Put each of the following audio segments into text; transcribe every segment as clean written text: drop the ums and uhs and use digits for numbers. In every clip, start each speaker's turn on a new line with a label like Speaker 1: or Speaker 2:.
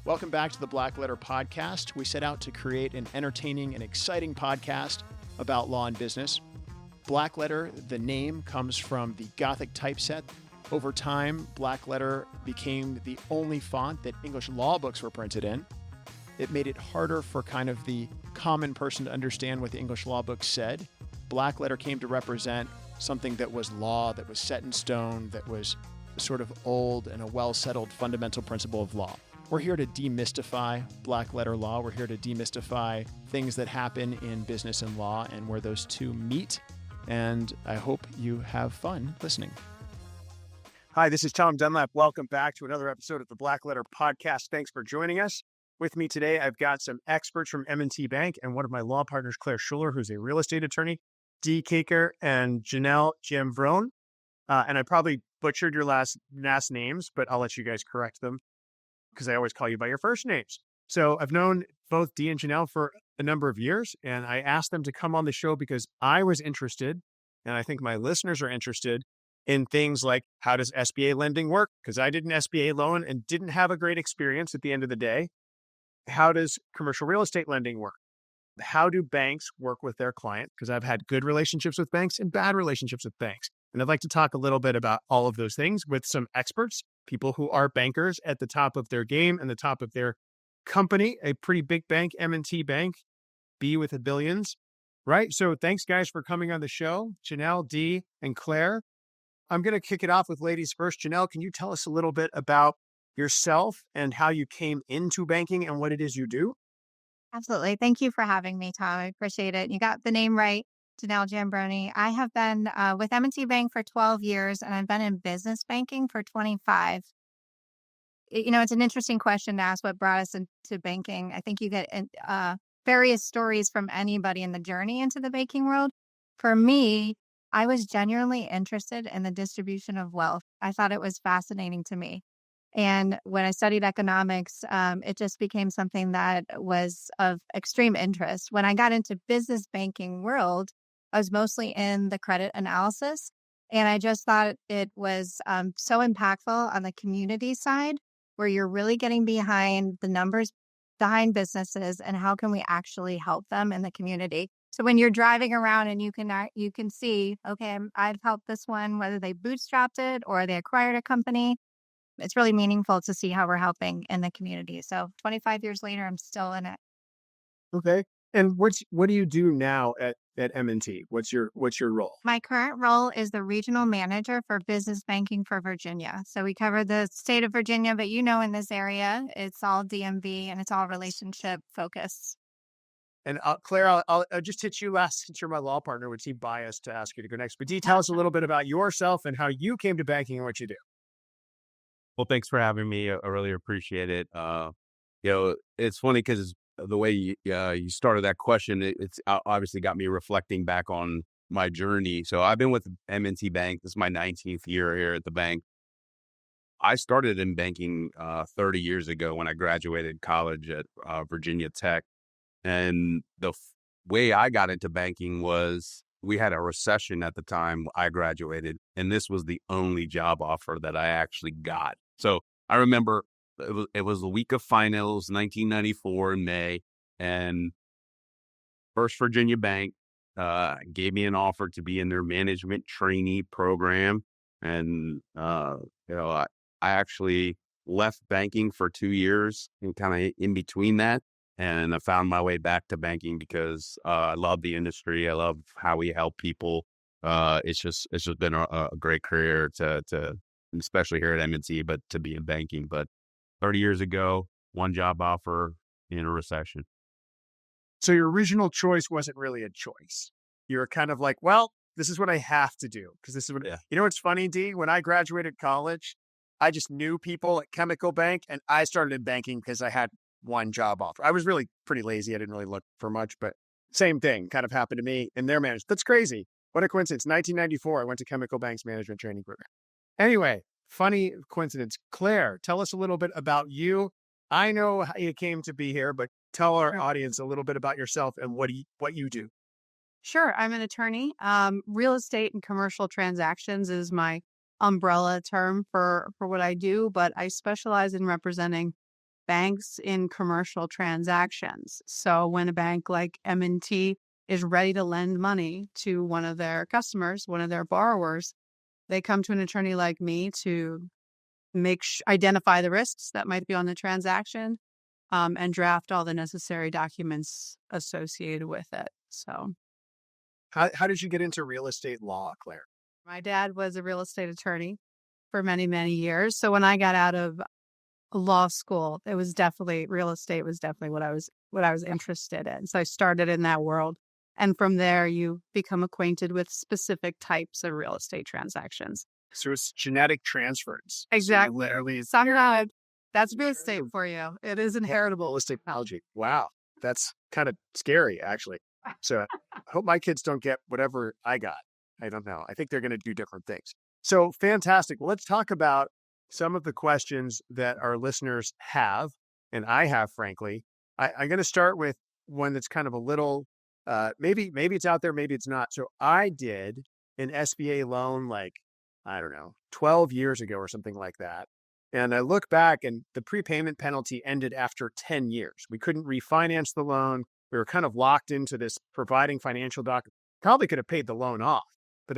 Speaker 1: Welcome back to the Blackletter Podcast. We set out to create an entertaining and exciting podcast about law and business. Blackletter, the name, comes from the Gothic typeset. Over time, Blackletter became the only font that English law books were printed in. It made it harder for kind of the common person to understand what the English law books said. Blackletter came to represent something that was law, that was set in stone, that was sort of old and a well-settled fundamental principle of law. We're here to demystify black-letter law. We're here to demystify things that happen in business and law and where those two meet. And I hope you have fun listening. Hi, this is Tom Dunlap. Welcome back to another episode of the Blackletter Podcast. Thanks for joining us. With me today, I've got some experts from M&T Bank and one of my law partners, Clare Schuller, who's a real estate attorney, Kakar and Janel Giambrone. And I probably butchered your last names, but I'll let you guys correct them because I always call you by your first names. So I've known both Dee and Janel for a number of years, and I asked them to come on the show because I was interested, and I think my listeners are interested, in things like how does SBA lending work? Because I did an SBA loan and didn't have a great experience at the end of the day. How does commercial real estate lending work? How do banks work with their client? Because I've had good relationships with banks and bad relationships with banks. And I'd like to talk a little bit about all of those things with some experts, people who are bankers at the top of their game and the top of their company, a pretty big bank, M&T Bank, B with the billions, right? So thanks, guys, for coming on the show. Janel, Dee, and Clare. I'm going to kick it off with ladies first. Janel, can you tell us a little bit about yourself and how you came into banking and what it is you do?
Speaker 2: Absolutely. Thank you for having me, Tom. I appreciate it. You got the name right, Janel Giambrone. I have been with M&T Bank for 12 years, and I've been in business banking for 25. It's an interesting question to ask what brought us into banking. I think you get various stories from anybody in the journey into the banking world. For me, I was genuinely interested in the distribution of wealth. I thought it was fascinating to me. And when I studied economics, it just became something that was of extreme interest. When I got into business banking world, I was mostly in the credit analysis. And I just thought it was so impactful on the community side, where you're really getting behind the numbers behind businesses and how can we actually help them in the community. So when you're driving around and you can see, okay, I've helped this one, whether they bootstrapped it or they acquired a company. It's really meaningful to see how we're helping in the community. So 25 years later, I'm still in it.
Speaker 1: Okay. And what do you do now at M&T? What's your role?
Speaker 2: My current role is the regional manager for business banking for Virginia. So we cover the state of Virginia, but in this area, it's all DMV and it's all relationship focused.
Speaker 1: And Clare, I'll just hit you last since you're my law partner. Would seem biased to ask you to go next. But Dee, tell us a little bit about yourself and how you came to banking and what you do.
Speaker 3: Well, thanks for having me. I really appreciate it. It's funny because the way you started that question, it's obviously got me reflecting back on my journey. So I've been with M&T Bank. This is my 19th year here at the bank. I started in banking 30 years ago when I graduated college at Virginia Tech. And the way I got into banking was we had a recession at the time I graduated, and this was the only job offer that I actually got. So I remember it was the week of finals, 1994 in May, and First Virginia Bank gave me an offer to be in their management trainee program. And, I actually left banking for 2 years and kind of in between that. And I found my way back to banking because I love the industry. I love how we help people. It's just been a great career to especially here at M&T, but to be in banking. But 30 years ago, one job offer in a recession.
Speaker 1: So your original choice wasn't really a choice. You were kind of like, well, this is what I have to do because this is what. Yeah. You know what's funny, Dee? When I graduated college, I just knew people at Chemical Bank, and I started in banking because I had one job offer. I was really pretty lazy. I didn't really look for much, but same thing kind of happened to me in their management. That's crazy. What a coincidence. 1994, I went to Chemical Bank's management training program. Anyway, funny coincidence. Clare, tell us a little bit about you. I know how you came to be here, but tell our audience a little bit about yourself and what you do.
Speaker 4: Sure. I'm an attorney. Real estate and commercial transactions is my umbrella term for what I do, but I specialize in representing banks in commercial transactions. So when a bank like M&T is ready to lend money to one of their customers, one of their borrowers, they come to an attorney like me to identify the risks that might be on the transaction, and draft all the necessary documents associated with it. So
Speaker 1: How did you get into real estate law, Claire?
Speaker 4: my dad was a real estate attorney for many, many years. So when I got out of law school, it was definitely real estate was definitely what I was interested in. So I started in that world. And from there, you become acquainted with specific types of real estate transactions.
Speaker 1: So it's genetic transference.
Speaker 4: Exactly.
Speaker 1: So literally,
Speaker 4: Somehow, that's real estate for you. It is inheritable.
Speaker 1: holistic technology. Wow. That's kind of scary, actually. So I hope my kids don't get whatever I got. I don't know. I think they're going to do different things. So fantastic. Well, let's talk about some of the questions that our listeners have, and I have, frankly. I'm going to start with one that's kind of a little, maybe it's out there, maybe it's not. So I did an SBA loan like, I don't know, 12 years ago or something like that. And I look back and the prepayment penalty ended after 10 years. We couldn't refinance the loan. We were kind of locked into this providing financial probably could have paid the loan off, but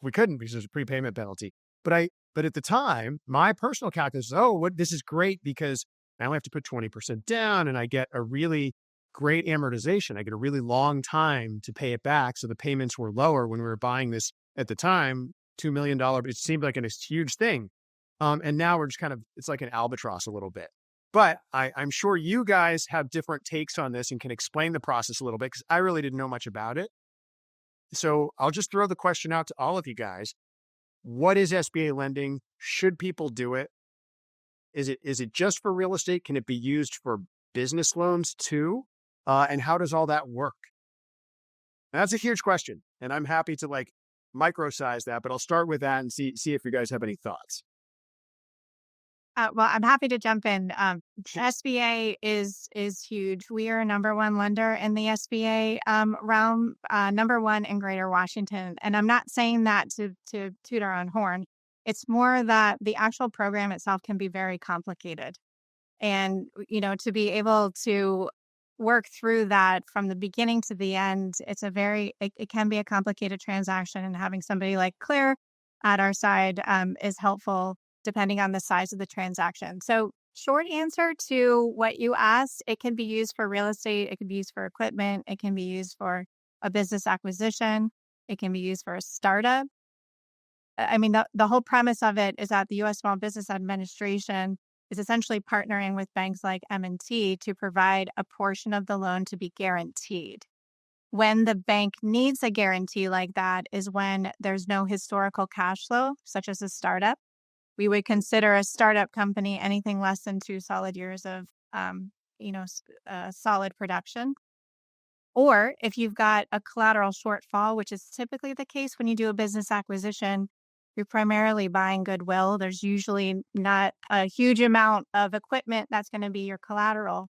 Speaker 1: we couldn't because there's a prepayment penalty. But at the time, my personal calculus is, this is great because I only have to put 20% down and I get a really great amortization. I get a really long time to pay it back. So the payments were lower when we were buying this at the time, $2 million. It seemed like a huge thing. And now we're just it's like an albatross a little bit. But I'm sure you guys have different takes on this and can explain the process a little bit because I really didn't know much about it. So I'll just throw the question out to all of you guys. What is SBA lending? Should people do it? Is it just for real estate? Can it be used for business loans too? And how does all that work? And that's a huge question. And I'm happy to micro-size that, but I'll start with that and see if you guys have any thoughts.
Speaker 2: Well, I'm happy to jump in. SBA is huge. We are a number one lender in the SBA realm, number one in Greater Washington. And I'm not saying that to toot our own horn. It's more that the actual program itself can be very complicated. And, to be able to work through that from the beginning to the end, it can be a complicated transaction. And having somebody like Claire at our side is helpful, depending on the size of the transaction. So short answer to what you asked, it can be used for real estate. It can be used for equipment. It can be used for a business acquisition. It can be used for a startup. I mean, the whole premise of it is that the U.S. Small Business Administration is essentially partnering with banks like M&T to provide a portion of the loan to be guaranteed. When the bank needs a guarantee like that is when there's no historical cash flow, such as a startup. We would consider a startup company anything less than 2 solid years of, solid production. Or if you've got a collateral shortfall, which is typically the case when you do a business acquisition, you're primarily buying goodwill. There's usually not a huge amount of equipment that's going to be your collateral.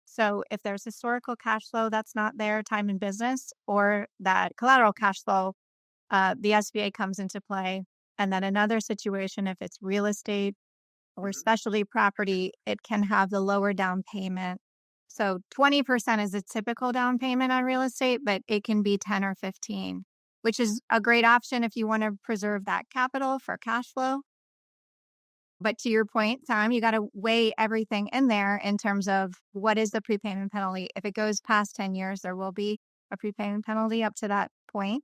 Speaker 2: So if there's historical cash flow that's not there, time in business, or that collateral cash flow, the SBA comes into play. And then another situation, if it's real estate or specialty property, it can have the lower down payment. So 20% is a typical down payment on real estate, but it can be 10 or 15, which is a great option if you want to preserve that capital for cash flow. But to your point, Tom, you got to weigh everything in there in terms of what is the prepayment penalty. If it goes past 10 years, there will be a prepayment penalty up to that point.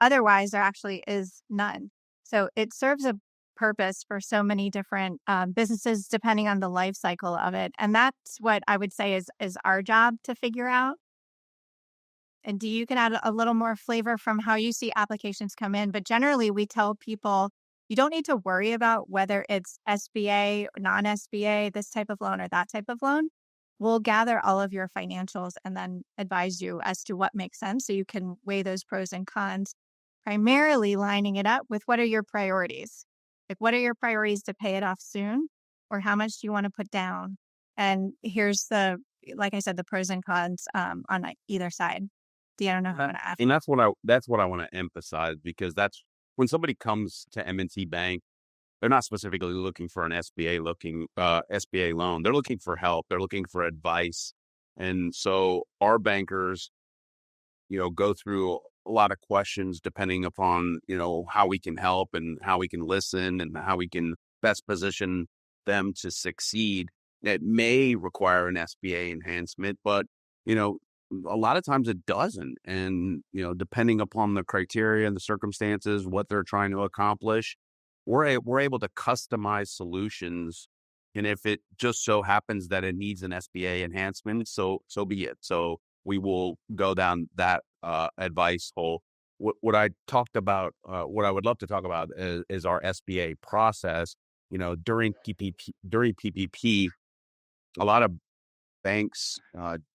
Speaker 2: Otherwise, there actually is none. So it serves a purpose for so many different businesses, depending on the life cycle of it. And that's what I would say is our job to figure out. And you can add a little more flavor from how you see applications come in. But generally, we tell people you don't need to worry about whether it's SBA, non-SBA, this type of loan or that type of loan. We'll gather all of your financials and then advise you as to what makes sense so you can weigh those pros and cons, primarily lining it up with what are your priorities? Like, what are your priorities to pay it off soon? Or how much do you want to put down? And here's like I said, the pros and cons on either side. I don't know if I'm going to add.
Speaker 3: And that's what I want to emphasize, because that's when somebody comes to M&T Bank, they're not specifically looking for an SBA loan. They're looking for help. They're looking for advice. And so our bankers, go through a lot of questions depending upon, how we can help and how we can listen and how we can best position them to succeed. That may require an SBA enhancement, but, a lot of times it doesn't. And, depending upon the criteria and the circumstances, what they're trying to accomplish, we're able to customize solutions. And if it just so happens that it needs an SBA enhancement, so be it. So we will go down that advice hole. What I talked about, what I would love to talk about is our SBA process. During PPP, a lot of banks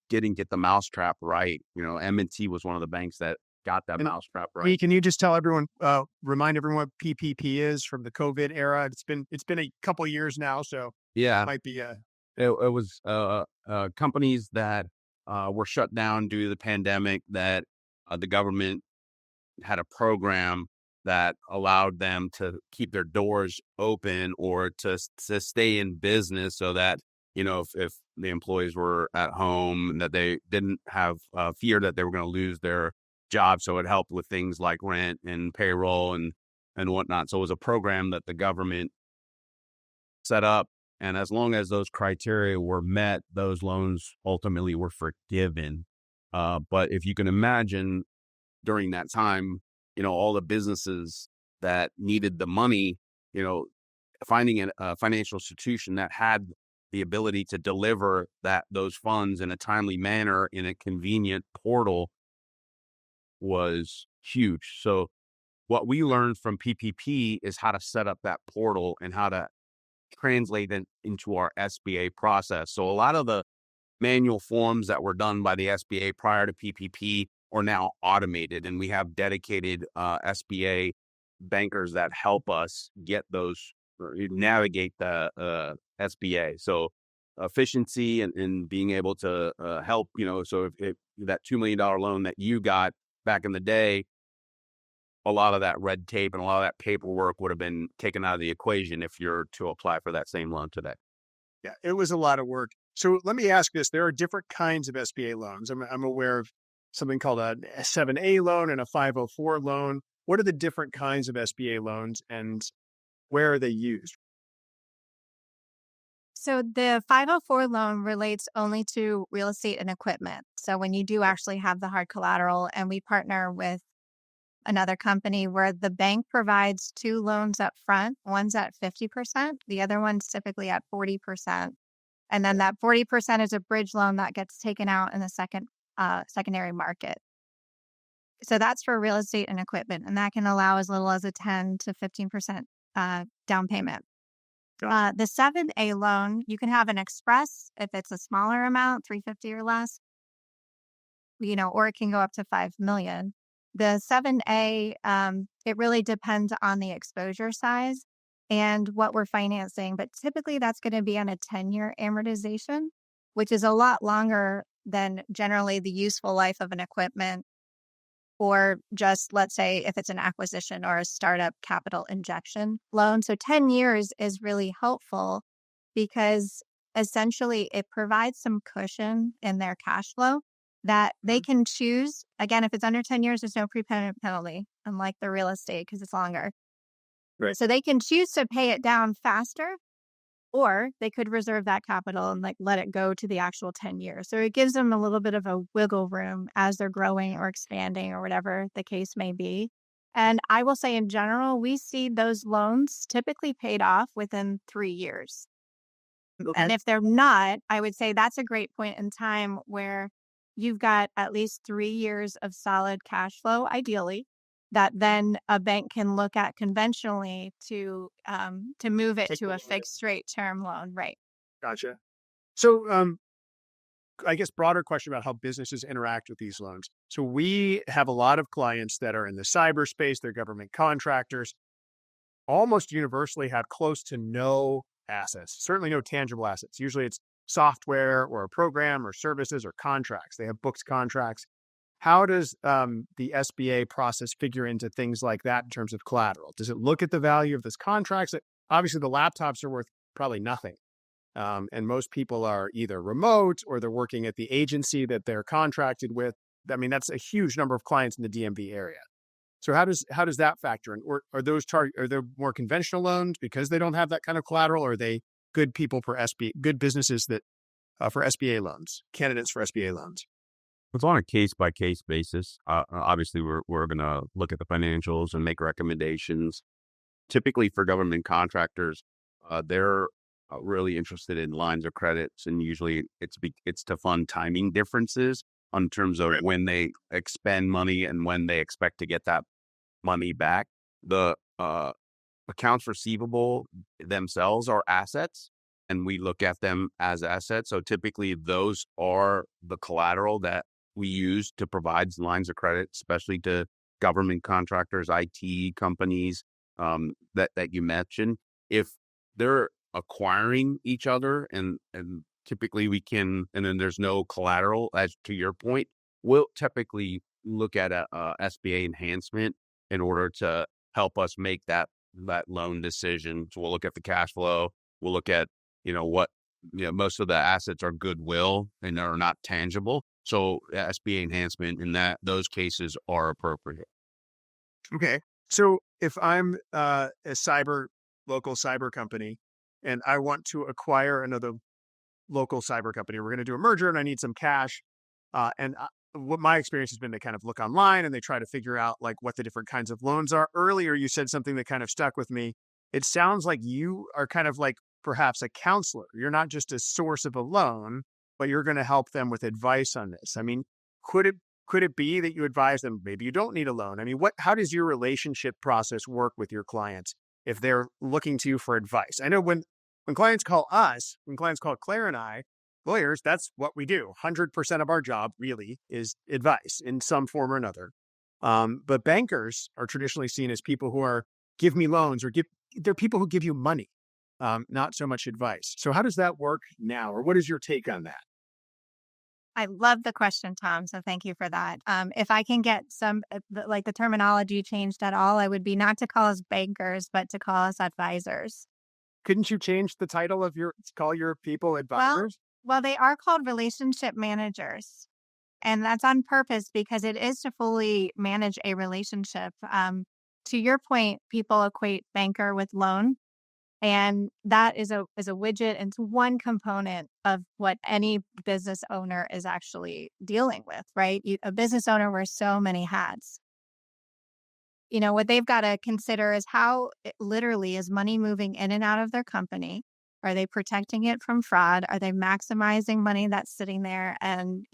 Speaker 3: didn't get the mousetrap right. M&T was one of the banks that got that mousetrap right.
Speaker 1: Can you just tell everyone, remind everyone what PPP is from the COVID era? It's been a couple of years now, so
Speaker 3: yeah,
Speaker 1: it might be
Speaker 3: it was companies that were shut down due to the pandemic that the government had a program that allowed them to keep their doors open or to stay in business so that, if the employees were at home, that they didn't have fear that they were going to lose their job. So it helped with things like rent and payroll and whatnot. So it was a program that the government set up. And as long as those criteria were met, those loans ultimately were forgiven. But if you can imagine during that time, all the businesses that needed the money, finding a financial institution that had the ability to deliver those funds in a timely manner in a convenient portal was huge. So what we learned from PPP is how to set up that portal and how to translate it into our SBA process. So a lot of the manual forms that were done by the SBA prior to PPP are now automated, and we have dedicated SBA bankers that help us get those, navigate the SBA. So efficiency and being able to help, so if that $2 million loan that you got back in the day, a lot of that red tape and a lot of that paperwork would have been taken out of the equation if you're to apply for that same loan today.
Speaker 1: Yeah, it was a lot of work. So let me ask this. There are different kinds of SBA loans. I'm aware of something called a 7A loan and a 504 loan. What are the different kinds of SBA loans and where are they used?
Speaker 2: So the 504 loan relates only to real estate and equipment. So when you do actually have the hard collateral, and we partner with another company where the bank provides two loans up front, one's at 50%, the other one's typically at 40%. And then that 40% is a bridge loan that gets taken out in the secondary market. So that's for real estate and equipment, and that can allow as little as a 10 to 15% down payment. The 7A loan, you can have an express if it's a smaller amount, $350 or less, or it can go up to $5 million. The 7A, it really depends on the exposure size and what we're financing, but typically that's going to be on a 10-year amortization, which is a lot longer than generally the useful life of an equipment, or just, let's say, if it's an acquisition or a startup capital injection loan. So 10 years is really helpful because essentially it provides some cushion in their cash flow that they can choose. Again, if it's under 10 years, there's no prepayment penalty, unlike the real estate because it's longer.
Speaker 1: Right.
Speaker 2: So they can choose to pay it down faster, or they could reserve that capital and let it go to the actual 10 years. So it gives them a little bit of a wiggle room as they're growing or expanding or whatever the case may be. And I will say in general, we see those loans typically paid off within 3 years.
Speaker 1: Okay.
Speaker 2: And if they're not, I would say that's a great point in time where you've got at least 3 years of solid cash flow, ideally, that then a bank can look at conventionally to move it to a fixed rate term loan. Right.
Speaker 1: Gotcha. So I guess broader question about how businesses interact with these loans. So we have a lot of clients that are in the cyberspace, they're government contractors, almost universally have close to no assets, certainly no tangible assets. Usually it's software or a program or services or contracts. They have booked contracts. How does the SBA process figure into things like that in terms of collateral? Does it look at the value of those contracts? obviously the laptops are worth probably nothing. And most people are either remote or they're working at the agency that they're contracted with. I mean, that's a huge number of clients in the DMV area. So how does that factor in? Or are there more conventional loans because they don't have that kind of collateral? Or are they good people for SBA, good businesses that for SBA loans, candidates for SBA loans?
Speaker 3: It's on a case by case basis. Obviously, we're going to look at the financials and make recommendations. Typically, for government contractors, they're really interested in lines of credits, and usually it's to fund timing differences in terms of when they expend money and when they expect to get that money back. The accounts receivable themselves are assets, and we look at them as assets. So typically, those are the collateral that we use to provide lines of credit, especially to government contractors, IT companies that you mentioned. If they're acquiring each other and typically we can, and then there's no collateral, as to your point, we'll typically look at a SBA enhancement in order to help us make that loan decision. So we'll look at the cash flow. We'll look at, most of the assets are goodwill and are not tangible. So SBA enhancement in those cases are appropriate.
Speaker 1: Okay. So if I'm a local cyber company and I want to acquire another local cyber company, we're going to do a merger and I need some cash. What my experience has been, they kind of look online and they try to figure out like what the different kinds of loans are. Earlier, you said something that kind of stuck with me. It sounds like you are kind of like perhaps a counselor. You're not just a source of a loan, but you're going to help them with advice on this. I mean, could it be that you advise them, maybe you don't need a loan? I mean, how does your relationship process work with your clients if they're looking to you for advice? I know when clients call Claire and I, lawyers, that's what we do. 100% of our job really is advice in some form or another. But bankers are traditionally seen as people who give me loans they're people who give you money, not so much advice. So how does that work now? Or what is your take on that?
Speaker 2: I love the question, Tom. So thank you for that. If I can get the terminology changed at all, I would be not to call us bankers, but to call us advisors.
Speaker 1: Couldn't you change the title of call your people advisors?
Speaker 2: Well, they are called relationship managers. And that's on purpose because it is to fully manage a relationship. To your point, people equate banker with loan. And that is a widget. And it's one component of what any business owner is actually dealing with, right? A business owner wears so many hats. What they've got to consider is how literally is money moving in and out of their company? Are they protecting it from fraud? Are they maximizing money that's sitting there? And,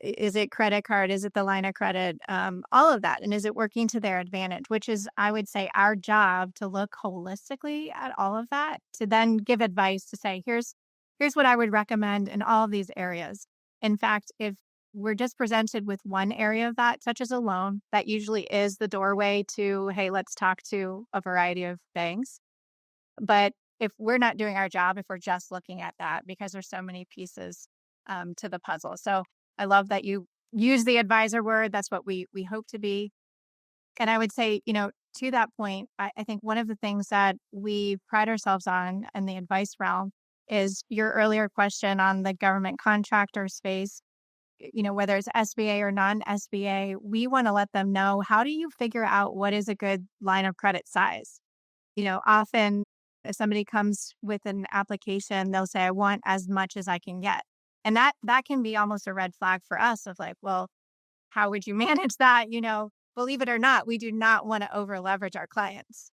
Speaker 2: is it credit card? Is it the line of credit? All of that. And is it working to their advantage? Which is, I would say, our job to look holistically at all of that, to then give advice to say, here's what I would recommend in all of these areas. In fact, if we're just presented with one area of that, such as a loan, that usually is the doorway to, hey, let's talk to a variety of banks. But if we're not doing our job, if we're just looking at that, because there's so many pieces to the puzzle. So I love that you use the advisor word. That's what we hope to be. And I would say, to that point, I think one of the things that we pride ourselves on in the advice realm is your earlier question on the government contractor space. Whether it's SBA or non-SBA, we want to let them know, how do you figure out what is a good line of credit size? Often if somebody comes with an application, they'll say, I want as much as I can get. And that can be almost a red flag for us of like, well, how would you manage that? Believe it or not, we do not want to over leverage our clients.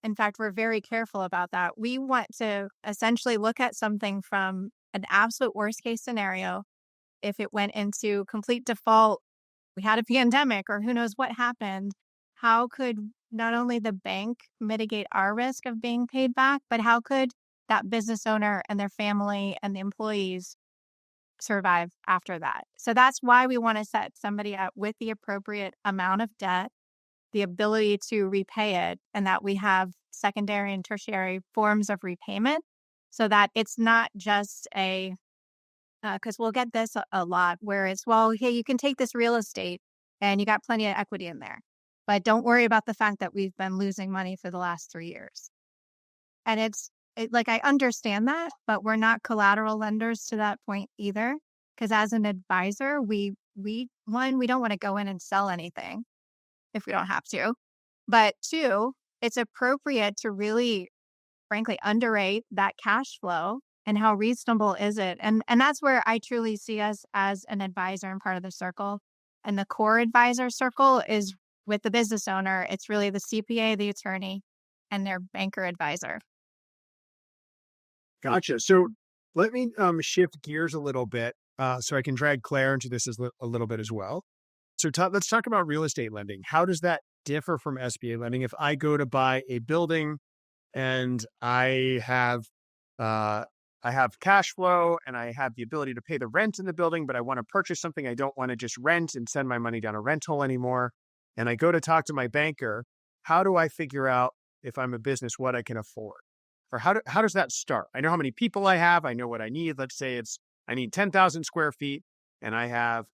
Speaker 2: In fact, we're very careful about that. We want to essentially look at something from an absolute worst case scenario. If it went into complete default, we had a pandemic or who knows what happened, how could not only the bank mitigate our risk of being paid back, but how could that business owner and their family and the employees survive after that? So that's why we want to set somebody up with the appropriate amount of debt, the ability to repay it, and that we have secondary and tertiary forms of repayment so that it's not just because we'll get this a lot where it's, well, hey, you can take this real estate and you got plenty of equity in there, but don't worry about the fact that we've been losing money for the last 3 years. like, I understand that, but we're not collateral lenders to that point either. Because as an advisor, we don't want to go in and sell anything if we don't have to. But two, it's appropriate to really, frankly, underrate that cash flow and how reasonable is it. And that's where I truly see us as an advisor and part of the circle. And the core advisor circle is with the business owner. It's really the CPA, the attorney, and their banker advisor.
Speaker 1: Gotcha. So let me shift gears a little bit so I can drag Claire into this a little bit as well. So let's talk about real estate lending. How does that differ from SBA lending? If I go to buy a building and I have cash flow and I have the ability to pay the rent in the building, but I want to purchase something, I don't want to just rent and send my money down a rental anymore. And I go to talk to my banker, how do I figure out if I'm a business, what I can afford? Or how does that start? I know how many people I have. I know what I need. Let's say I need 10,000 square feet and I have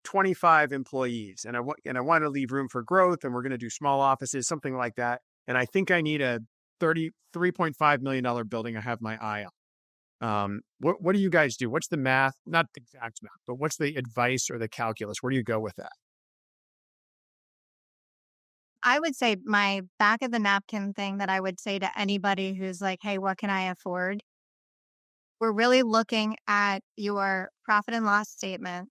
Speaker 1: 25 employees and I want to leave room for growth and we're going to do small offices, something like that. And I think I need a $33.5 million building. I have my eye on. What do you guys do? What's the math? Not the exact math, but what's the advice or the calculus? Where do you go with that?
Speaker 2: I would say my back of the napkin thing that I would say to anybody who's like, hey, what can I afford? We're really looking at your profit and loss statement.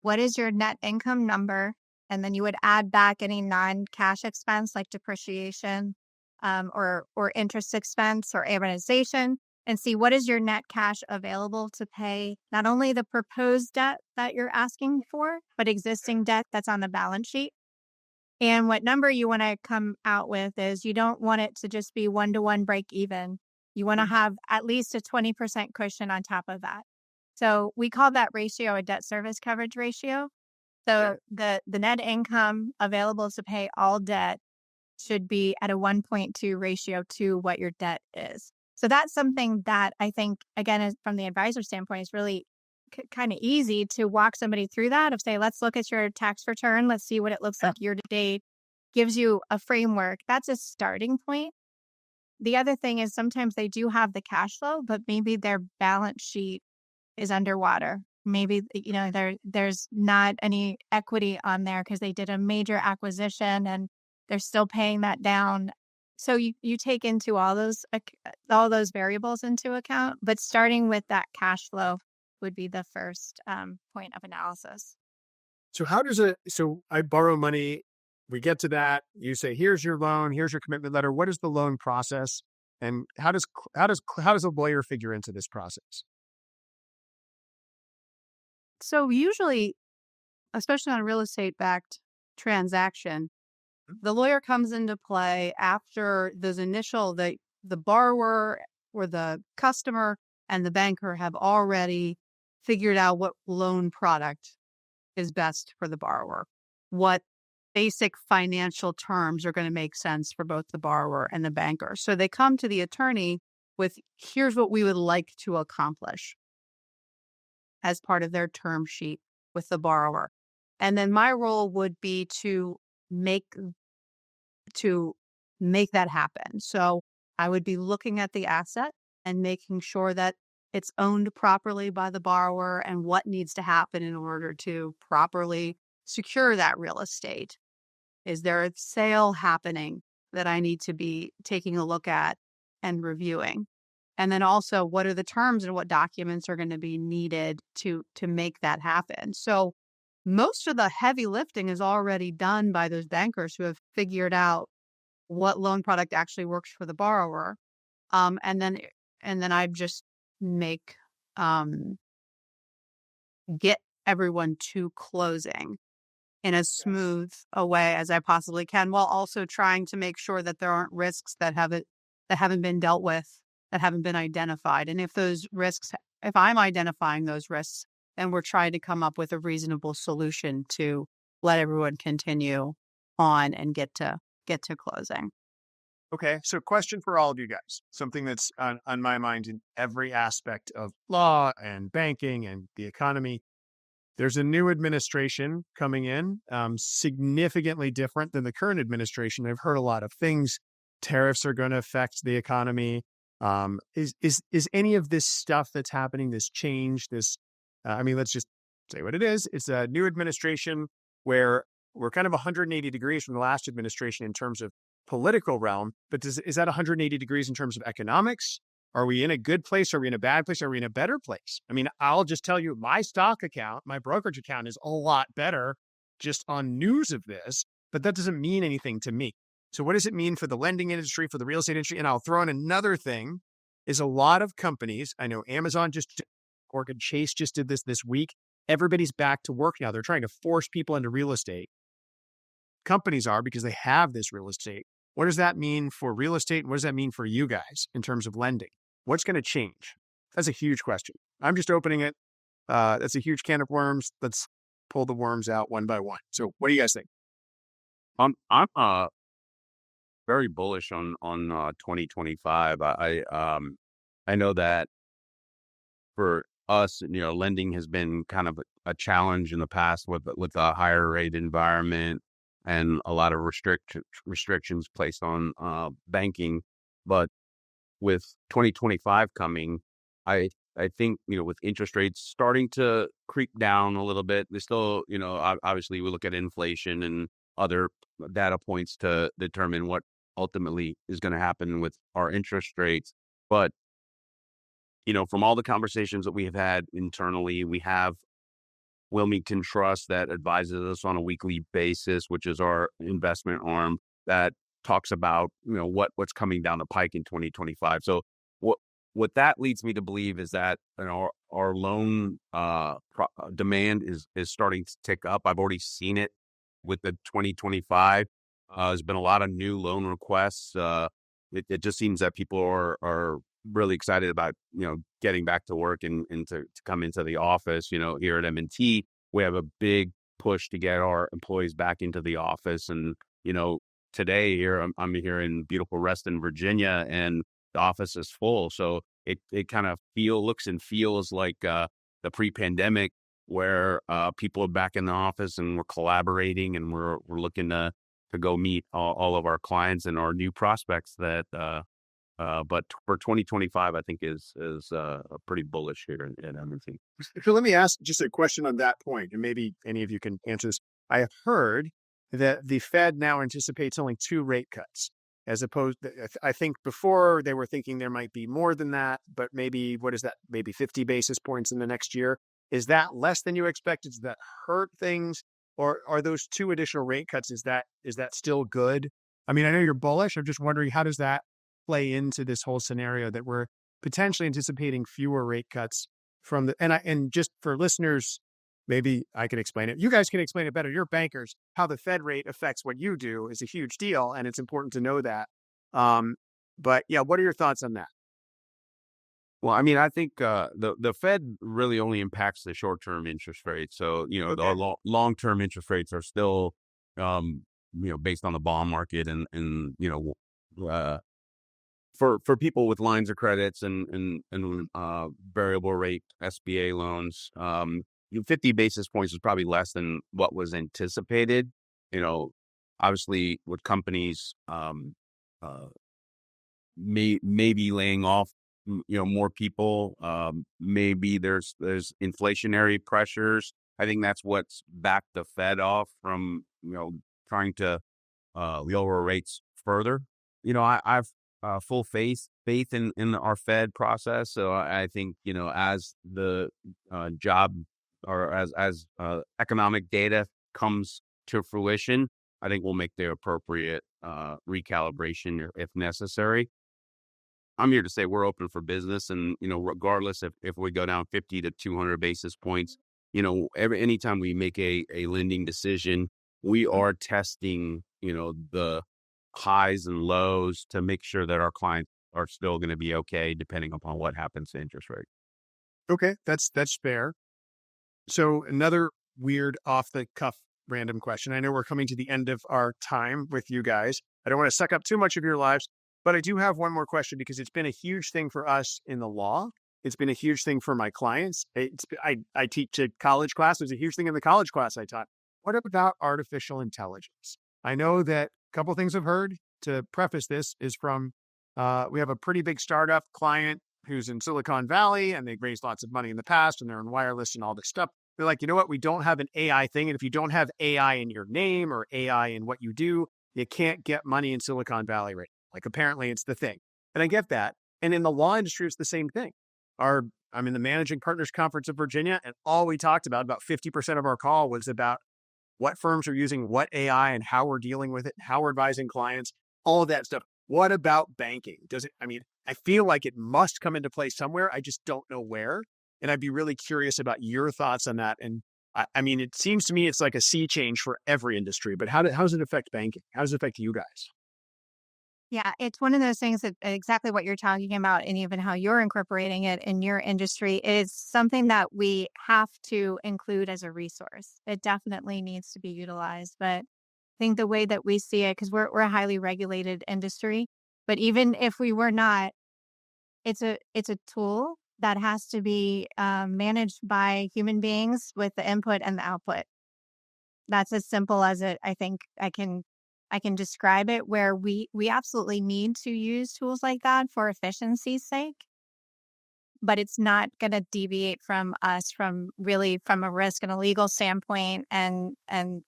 Speaker 2: What is your net income number? And then you would add back any non-cash expense like depreciation or interest expense or amortization and see what is your net cash available to pay not only the proposed debt that you're asking for, but existing debt that's on the balance sheet. And what number you want to come out with is you don't want it to just be 1-to-1 break even. You want to have at least a 20% cushion on top of that. So we call that ratio a debt service coverage ratio. So the net income available to pay all debt should be at a 1.2 ratio to what your debt is. So that's something that I think, again, from the advisor standpoint, is really kind of easy to walk somebody through that of say, let's look at your tax return. Let's see what it looks like year to date. Gives you a framework. That's a starting point. The other thing is sometimes they do have the cash flow, but maybe their balance sheet is underwater. Maybe, there's not any equity on there because they did a major acquisition and they're still paying that down. So you take into all those variables into account, but starting with that cash flow would be the first point of analysis.
Speaker 1: So so I borrow money, we get to that, you say, here's your loan, here's your commitment letter. What is the loan process? And how does a lawyer figure into this process?
Speaker 4: So usually, especially on a real estate backed transaction, the lawyer comes into play after those initial, the borrower or the customer and the banker have already figured out what loan product is best for the borrower, what basic financial terms are going to make sense for both the borrower and the banker. So they come to the attorney with, here's what we would like to accomplish as part of their term sheet with the borrower. And then my role would be to make that happen. So I would be looking at the asset and making sure that it's owned properly by the borrower and what needs to happen in order to properly secure that real estate. Is there a sale happening that I need to be taking a look at and reviewing? And then also, what are the terms and what documents are going to be needed to make that happen? So most of the heavy lifting is already done by those bankers who have figured out what loan product actually works for the borrower. And then I just get everyone to closing in as smooth a way as I possibly can, while also trying to make sure that there aren't risks that haven't been dealt with, that haven't been identified. And if I'm identifying those risks, then we're trying to come up with a reasonable solution to let everyone continue on and get to closing.
Speaker 1: Okay, so question for all of you guys, something that's on my mind in every aspect of law and banking and the economy. There's a new administration coming in, significantly different than the current administration. I've heard a lot of things tariffs are going to affect the economy. Is any of this stuff that's happening, this change, let's just say what it is. It's a new administration where we're kind of 180 degrees from the last administration in terms of political realm, but is that 180 degrees in terms of economics? Are we in a good place? Are we in a bad place? Are we in a better place? I mean, I'll just tell you, my stock account, my brokerage account is a lot better just on news of this, but that doesn't mean anything to me. So what does it mean for the lending industry, for the real estate industry? And I'll throw in another thing is a lot of companies, I know Amazon Morgan Chase just did this week. Everybody's back to work now. They're trying to force people into real estate. Companies are because they have this real estate. What does that mean for real estate? And what does that mean for you guys in terms of lending? What's going to change? That's a huge question. I'm just opening it. That's a huge can of worms. Let's pull the worms out one by one. So what do you guys think?
Speaker 3: I'm very bullish on 2025. I know that for us, lending has been kind of a challenge in the past with a higher rate environment and a lot of restrictions placed on banking. But with 2025 coming, I think, with interest rates starting to creep down a little bit, they still, obviously we look at inflation and other data points to determine what ultimately is going to happen with our interest rates. But, from all the conversations that we have had internally, we have Wilmington Trust that advises us on a weekly basis, which is our investment arm that talks about, what's coming down the pike in 2025. So what that leads me to believe is that our loan demand is starting to tick up. I've already seen it with the 2025. There's been a lot of new loan requests. It just seems that people are really excited about, getting back to work and to come into the office. Here at M&T, we have a big push to get our employees back into the office. And, today here, I'm here in beautiful Reston, Virginia, and the office is full. So it kind of looks and feels like the pre-pandemic where people are back in the office and we're collaborating and we're looking to go meet all of our clients and our new prospects but for 2025, I think is pretty bullish here at M&T.
Speaker 1: So let me ask just a question on that point, and maybe any of you can answer this. I have heard that the Fed now anticipates only 2 rate cuts, as opposed to, I think before they were thinking there might be more than that, but maybe, what is that? Maybe 50 basis points in the next year. Is that less than you expected? Does that hurt things? Or are those 2 additional rate cuts, is that still good? I mean, I know you're bullish. I'm just wondering, how does that play into this whole scenario that we're potentially anticipating fewer rate cuts from and just for listeners, maybe I can explain it. You guys can explain it better. You're bankers. How the Fed rate affects what you do is a huge deal, and it's important to know that. But yeah, what are your thoughts on that?
Speaker 3: Well, I mean, I think the Fed really only impacts the short-term interest rates. So,
Speaker 1: Okay.
Speaker 3: the long-term interest rates are still, based on the bond market and for people with lines of credits and variable rate SBA loans, 50 basis points is probably less than what was anticipated. Obviously with companies may be laying off, more people. Maybe there's inflationary pressures. I think that's what's backed the Fed off from, trying to lower rates further. I've full faith in our Fed process. So I think, as the job or as economic data comes to fruition, I think we'll make the appropriate recalibration if necessary. I'm here to say we're open for business, and regardless if we go down 50 to 200 basis points, anytime we make a lending decision, we are testing the highs and lows to make sure that our clients are still going to be okay, depending upon what happens to interest rate.
Speaker 1: Okay, that's fair. So another weird off the cuff random question. I know we're coming to the end of our time with you guys. I don't want to suck up too much of your lives, but I do have one more question because it's been a huge thing for us in the law. It's been a huge thing for my clients. I teach a college class. There's a huge thing in the college class I taught. What about artificial intelligence? I know that a couple of things I've heard. to preface this is from, we have a pretty big startup client who's in Silicon Valley, and they've raised lots of money in the past, and they're in wireless and all this stuff. They're like, you know what? We don't have an AI thing. And if you don't have AI in your name or AI in what you do, you can't get money in Silicon Valley right now. Like, apparently it's the thing. And I get that. And in the law industry, it's the same thing. I'm in the Managing Partners Conference of Virginia, and all we talked about 50% of our call was about what firms are using what AI and how we're dealing with it, how we're advising clients, all of that stuff. What about banking? I feel like it must come into play somewhere. I just don't know where. And I'd be really curious about your thoughts on that. And it seems to me it's like a sea change for every industry, but how does it affect banking? How does it affect you guys?
Speaker 2: Yeah, it's one of those things that exactly what you're talking about, and even how you're incorporating it in your industry is something that we have to include as a resource. It definitely needs to be utilized. But I think the way that we see it, because we're a highly regulated industry, but even if we were not, it's a tool that has to be managed by human beings with the input and the output. That's as simple as it. I think I can describe it, where we absolutely need to use tools like that for efficiency's sake, but it's not going to deviate from us from a risk and a legal standpoint, and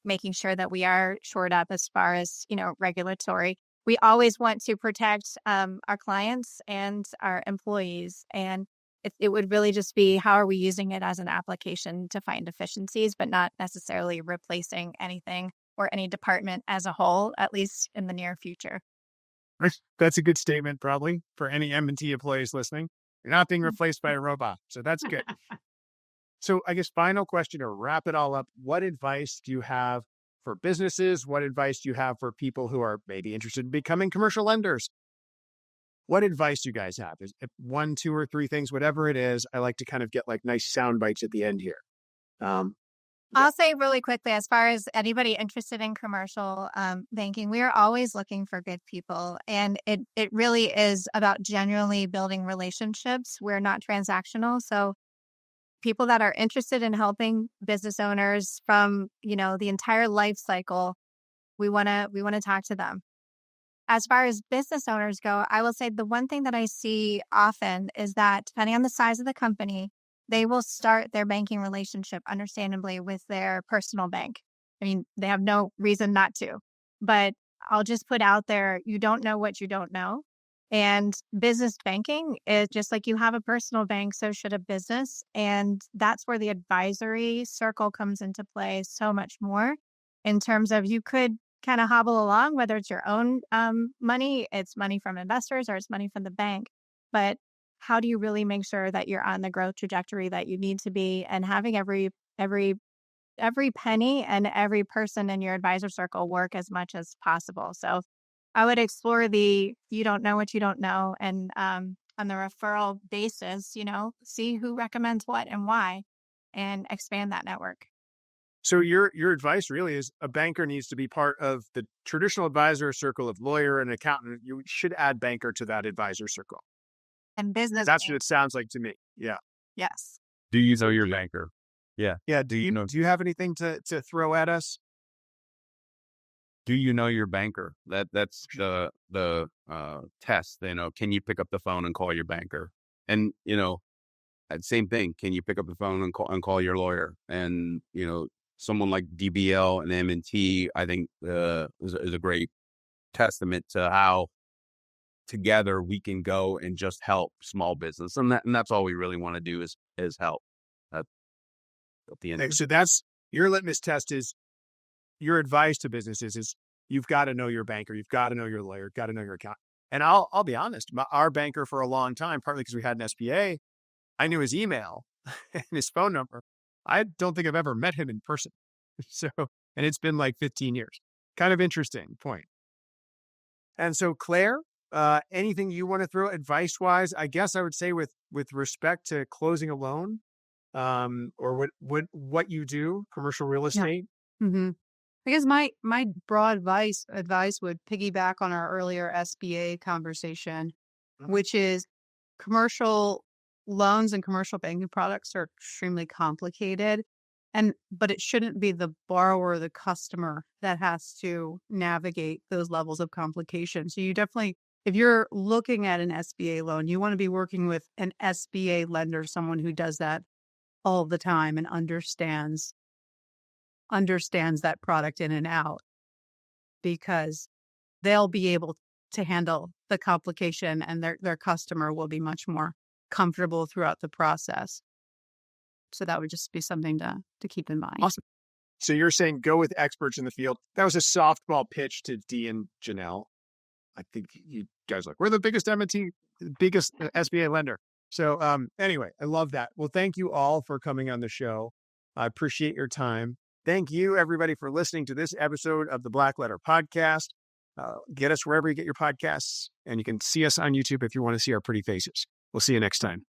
Speaker 2: making sure that we are shored up as far as, regulatory. We always want to protect our clients and our employees, and it would really just be how are we using it as an application to find efficiencies, but not necessarily replacing anything or any department as a whole, at least in the near future.
Speaker 1: That's a good statement, probably, for any M&T employees listening. You're not being replaced by a robot, so that's good. So I guess final question to wrap it all up, what advice do you have for businesses? What advice do you have for people who are maybe interested in becoming commercial lenders? What advice do you guys have? Is it 1, 2, or 3 things, whatever it is? I like to kind of get like nice sound bites at the end here.
Speaker 2: I'll say really quickly, as far as anybody interested in commercial banking, we are always looking for good people. And it really is about genuinely building relationships. We're not transactional. So people that are interested in helping business owners from, the entire life cycle, we want to talk to them. As far as business owners go, I will say the one thing that I see often is that depending on the size of the company, they will start their banking relationship, understandably, with their personal bank. I mean, they have no reason not to. But I'll just put out there, you don't know what you don't know. And business banking is just like you have a personal bank, so should a business. And that's where the advisory circle comes into play so much more, in terms of you could kind of hobble along, whether it's your own money, it's money from investors, or it's money from the bank. But how do you really make sure that you're on the growth trajectory that you need to be, and having every penny and every person in your advisor circle work as much as possible? So I would explore you don't know what you don't know. And on the referral basis, see who recommends what and why, and expand that network.
Speaker 1: So your advice really is a banker needs to be part of the traditional advisor circle of lawyer and accountant. You should add banker to that advisor circle.
Speaker 2: And business.
Speaker 1: That's what it sounds like to me. Yeah.
Speaker 2: Yes.
Speaker 3: Do you know your banker? Yeah.
Speaker 1: Yeah. Do you have anything to throw at us?
Speaker 3: Do you know your banker? That's the test. Can you pick up the phone and call your banker? And same thing. Can you pick up the phone and call your lawyer? And someone like DBL and M&T, I think is a great testament to how together we can go and just help small business, and that's all we really want to do is help. At the end.
Speaker 1: So that's your litmus test. Is your advice to businesses is you've got to know your banker, you've got to know your lawyer, got to know your accountant. And I'll be honest, our banker for a long time, partly because we had an SBA, I knew his email and his phone number. I don't think I've ever met him in person. So, and it's been like 15 years. Kind of interesting point. And so, Claire, anything you want to throw advice-wise? I guess I would say with respect to closing a loan, or what you do, commercial real estate.
Speaker 4: Yeah. Mm-hmm. I guess my broad advice would piggyback on our earlier SBA conversation, which is commercial loans and commercial banking products are extremely complicated. But it shouldn't be the borrower or the customer that has to navigate those levels of complication. So you definitely, if you're looking at an SBA loan, you want to be working with an SBA lender, someone who does that all the time and understands that product in and out, because they'll be able to handle the complication and their customer will be much more comfortable throughout the process. So that would just be something to keep in mind.
Speaker 1: Awesome. So you're saying go with experts in the field. That was a softball pitch to Dee and Janel. I think you guys are like, we're the biggest M&T, biggest SBA lender. So anyway, I love that. Well, thank you all for coming on the show. I appreciate your time. Thank you, everybody, for listening to this episode of the Blackletter Podcast. Get us wherever you get your podcasts, and you can see us on YouTube if you want to see our pretty faces. We'll see you next time.